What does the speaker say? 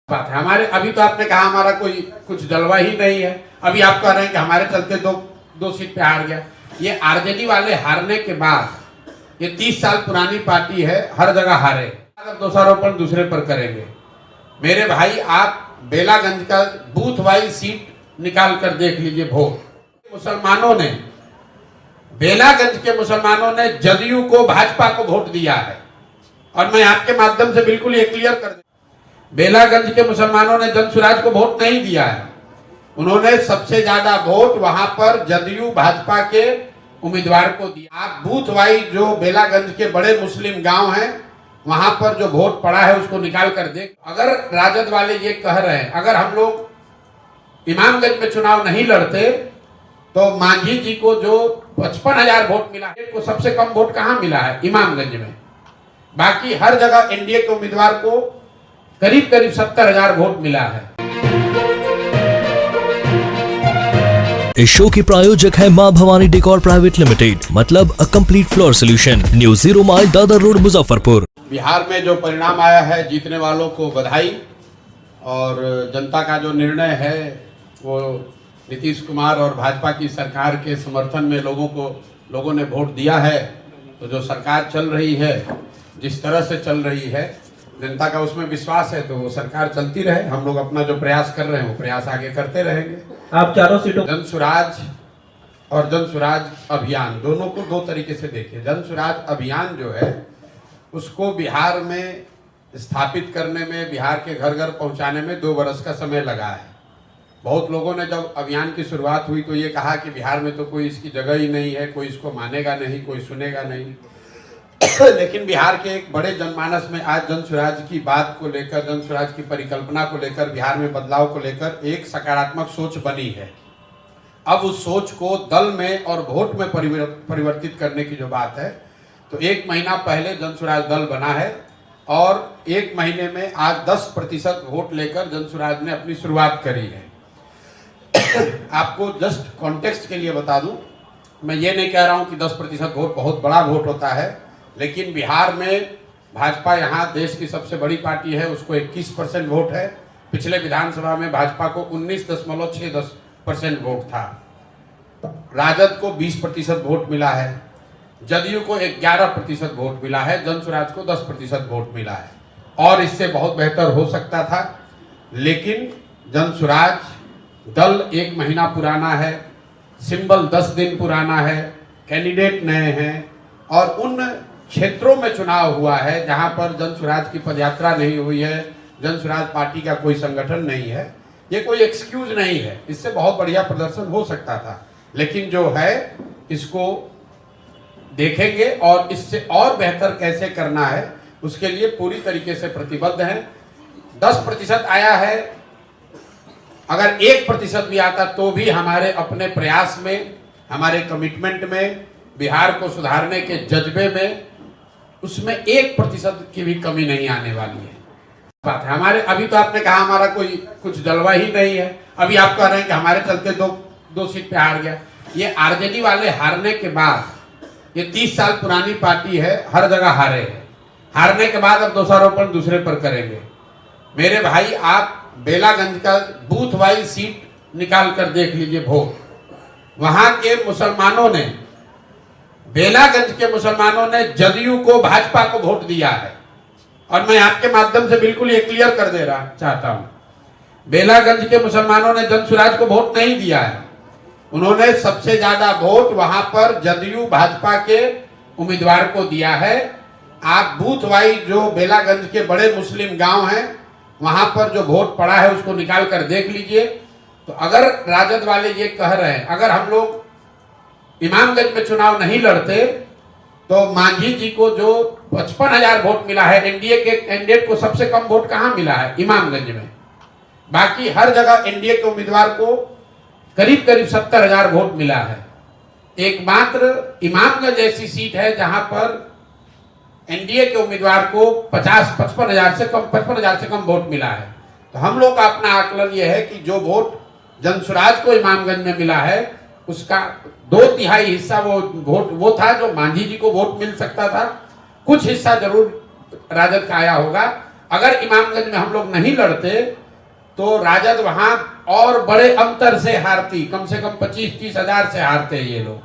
बात है हमारे। अभी तो आपने कहा हमारा कोई कुछ जलवा ही नहीं है। अभी आप कह रहे हैं कि हमारे चलते दो सीट पे हार गया। ये आरजेडी वाले हारने के बाद, ये 30 साल पुरानी पार्टी है, हर जगह हारे। अगर दोषारोपण दूसरे पर करेंगे, मेरे भाई आप बेलागंज का बूथ वाइज सीट निकाल कर देख लीजिए। वोट मुसलमानों ने, बेलागंज के मुसलमानों ने जदयू को, भाजपा को वोट दिया है। और मैं आपके माध्यम से बिल्कुल ये क्लियर कर दूं, बेलागंज के मुसलमानों ने जनसुराज को वोट नहीं दिया है। उन्होंने सबसे ज्यादा वोट वहां पर जदयू भाजपा के उम्मीदवार को दिया। आप बूथ वाइज जो बेलागंज के बड़े मुस्लिम गांव हैं, वहां पर जो वोट पड़ा है उसको निकाल कर देख। अगर राजद वाले ये कह रहे हैं, अगर हम लोग इमामगंज में चुनाव नहीं लड़ते तो मांझी जी को जो 55,000 वोट मिला है, को सबसे कम वोट कहां मिला है? इमामगंज में। बाकी हर जगह एनडीए के उम्मीदवार को करीब 70,000 वोट मिला है। इस शो के प्रायोजक है मां भवानी डेकोर प्राइवेट लिमिटेड, मतलब a complete floor solution, new 0 mile Dadar road, Muzaffarpur. Bihar में जो परिणाम आया है, जीतने वालों को बधाई। और जनता का जो निर्णय है वो नीतीश कुमार और भाजपा की सरकार के समर्थन में लोगों ने वोट दिया है। तो जो सरकार चल रही है, जिस तरह से चल रही है, जनता का उसमें विश्वास है, तो वो सरकार चलती रहे। हम लोग अपना जो प्रयास कर रहे हैं वो प्रयास आगे करते रहेंगे। आप चारों सीटों जनसुराज और जनसुराज अभियान दोनों को दो तरीके से देखिए। जनसुराज अभियान जो है उसको बिहार में स्थापित करने में, बिहार के घर घर पहुंचाने में 2 वर्ष का समय लगा है। बहुत लोगों ने जब अभियान की शुरुआत हुई तो ये कहा कि बिहार में तो कोई इसकी जगह ही नहीं है, कोई इसको मानेगा नहीं, कोई सुनेगा नहीं। लेकिन बिहार के एक बड़े जनमानस में आज जनसुराज की बात को लेकर, जनसुराज की परिकल्पना को लेकर, बिहार में बदलाव को लेकर एक सकारात्मक सोच बनी है। अब उस सोच को दल में और वोट में परिवर्तित करने की जो बात है, तो 1 महीना पहले जनसुराज दल बना है और 1 महीने में आज 10% वोट लेकर जनसुराज ने अपनी शुरुआत करी है। आपको जस्ट कॉन्टेक्स्ट के लिए बता दूं, मैं ये नहीं कह रहा हूं कि 10% वोट बहुत बड़ा वोट होता है, लेकिन बिहार में भाजपा यहाँ देश की सबसे बड़ी पार्टी है, उसको 21% वोट है। पिछले विधानसभा में भाजपा को 19.6% वोट था। राजद को 20% वोट मिला है, जदयू को 11% वोट मिला है, जनसुराज को 10% वोट मिला है। और इससे बहुत बेहतर हो सकता था, लेकिन जनसुराज दल 1 महीना पुराना है, सिंबल 10 दिन पुराना है, कैंडिडेट नए हैं और उन क्षेत्रों में चुनाव हुआ है जहां पर जनसुराज की पदयात्रा नहीं हुई है, जनसुराज पार्टी का कोई संगठन नहीं है। ये कोई एक्सक्यूज नहीं है, इससे बहुत बढ़िया प्रदर्शन हो सकता था, लेकिन जो है इसको देखेंगे और इससे और बेहतर कैसे करना है उसके लिए पूरी तरीके से प्रतिबद्ध हैं। 10% आया है, अगर 1% भी आता तो भी हमारे अपने प्रयास में, हमारे कमिटमेंट में, बिहार को सुधारने के जज्बे में, उसमें 1% की भी कमी नहीं आने वाली है। बात है हमारे। अभी तो आपने कहा हमारा कोई कुछ जलवा ही नहीं है। अभी आप कह रहे हैं कि हमारे चलते दो सीट पे हार गया। ये आरजेडी वाले हारने के बाद, ये 30 साल पुरानी पार्टी है, हर जगह हारे हैं। हारने के बाद अब दोषारोपण दूसरे पर करेंगे। मेरे भाई आप बेलागंज का बूथ वाइज सीट निकाल कर देख लीजिए। वोट वहां के मुसलमानों ने, बेलागंज के मुसलमानों ने जदयू को, भाजपा को वोट दिया है। और मैं आपके माध्यम से बिल्कुल ये क्लियर कर दे रहा चाहता हूं, बेलागंज के मुसलमानों ने जनसुराज को वोट नहीं दिया है। उन्होंने सबसे ज्यादा वोट वहां पर जदयू भाजपा के उम्मीदवार को दिया है। आप बूथ वाइज जो बेलागंज के बड़े मुस्लिम गांव हैं, वहां पर जो वोट पड़ा है उसको निकाल कर देख लीजिए। तो अगर राजद वाले ये कह रहे हैं, अगर हम लोग इमामगंज में चुनाव नहीं लड़ते तो मांझी जी को जो 55,000 वोट मिला है, एनडीए के कैंडिडेट को सबसे कम वोट कहां मिला है? इमामगंज में। बाकी हर जगह एनडीए के उम्मीदवार को करीब 70,000 वोट मिला है। एकमात्र इमामगंज ऐसी सीट है जहां पर एनडीए के उम्मीदवार को 55,000 से कम वोट मिला है। तो हम लोग का अपना आकलन यह है कि जो वोट जनसुराज को इमामगंज में मिला है, उसका 2/3 हिस्सा वो था जो मांझी जी को वोट मिल सकता था। कुछ हिस्सा जरूर राजद का आया होगा, अगर इमामगंज में हम लोग नहीं लड़ते तो राजद वहां और बड़े अंतर से हारती, कम से कम 25-30 हजार से हारते ये लोग।